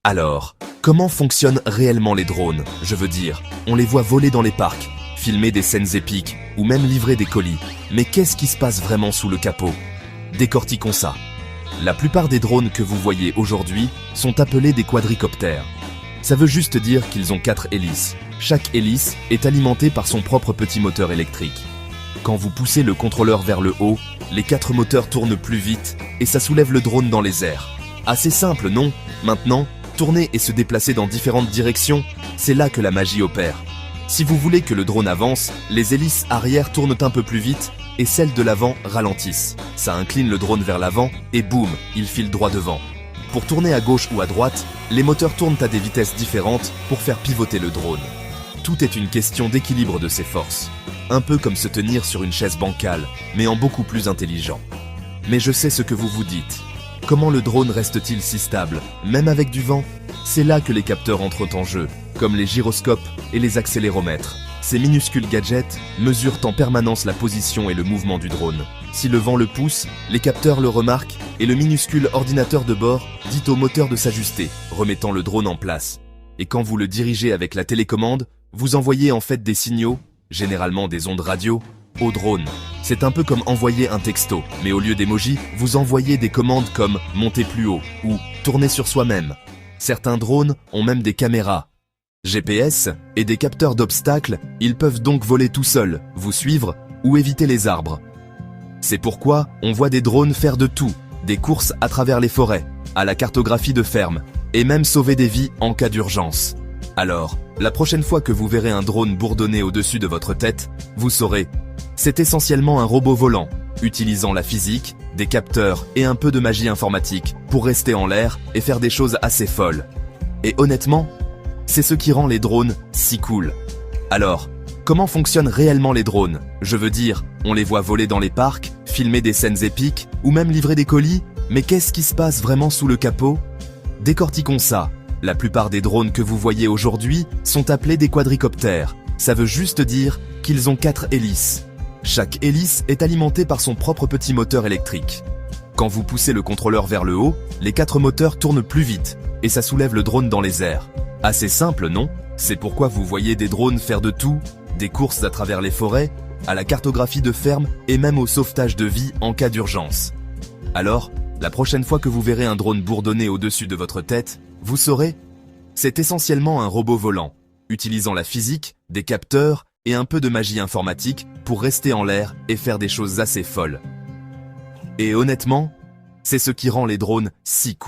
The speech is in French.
Alors, comment fonctionnent réellement les drones? Je veux dire, on les voit voler dans les parcs, filmer des scènes épiques ou même livrer des colis. Mais qu'est-ce qui se passe vraiment sous le capot? Décortiquons ça. La plupart des drones que vous voyez aujourd'hui sont appelés des quadricoptères. Ça veut juste dire qu'ils ont 4 hélices. Chaque hélice est alimentée par son propre petit moteur électrique. Quand vous poussez le contrôleur vers le haut, les 4 moteurs tournent plus vite et ça soulève le drone dans les airs. Assez simple, non? Maintenant, tourner et se déplacer dans différentes directions, c'est là que la magie opère. Si vous voulez que le drone avance, les hélices arrière tournent un peu plus vite et celles de l'avant ralentissent. Ça incline le drone vers l'avant et boum, il file droit devant. Pour tourner à gauche ou à droite, les moteurs tournent à des vitesses différentes pour faire pivoter le drone. Tout est une question d'équilibre de ces forces. Un peu comme se tenir sur une chaise bancale, mais en beaucoup plus intelligent. Mais je sais ce que vous vous dites. Comment le drone reste-t-il si stable, même avec du vent? C'est là que les capteurs entrent en jeu, comme les gyroscopes et les accéléromètres. Ces minuscules gadgets mesurent en permanence la position et le mouvement du drone. Si le vent le pousse, les capteurs le remarquent et le minuscule ordinateur de bord dit au moteur de s'ajuster, remettant le drone en place. Et quand vous le dirigez avec la télécommande, vous envoyez en fait des signaux, généralement des ondes radio, au drone. C'est un peu comme envoyer un texto, mais au lieu d'emoji, vous envoyez des commandes comme « monter plus haut » ou « tourner sur soi-même ». Certains drones ont même des caméras, GPS et des capteurs d'obstacles, ils peuvent donc voler tout seuls, vous suivre ou éviter les arbres. C'est pourquoi on voit des drones faire de tout, des courses à travers les forêts, à la cartographie de ferme, et même sauver des vies en cas d'urgence. Alors, la prochaine fois que vous verrez un drone bourdonner au-dessus de votre tête, vous saurez, c'est essentiellement un robot volant, utilisant la physique, des capteurs et un peu de magie informatique pour rester en l'air et faire des choses assez folles. Et honnêtement, c'est ce qui rend les drones si cool. Alors, comment fonctionnent réellement les drones? Je veux dire, on les voit voler dans les parcs, filmer des scènes épiques ou même livrer des colis, mais qu'est-ce qui se passe vraiment sous le capot? Décortiquons ça. La plupart des drones que vous voyez aujourd'hui sont appelés des quadricoptères. Ça veut juste dire qu'ils ont 4 hélices. Chaque hélice est alimentée par son propre petit moteur électrique. Quand vous poussez le contrôleur vers le haut, les 4 moteurs tournent plus vite et ça soulève le drone dans les airs. Assez simple, non? C'est pourquoi vous voyez des drones faire de tout, des courses à travers les forêts, à la cartographie de ferme et même au sauvetage de vie en cas d'urgence. Alors, la prochaine fois que vous verrez un drone bourdonner au-dessus de votre tête, vous saurez, c'est essentiellement un robot volant, utilisant la physique, des capteurs et un peu de magie informatique pour rester en l'air et faire des choses assez folles. Et honnêtement, c'est ce qui rend les drones si cool.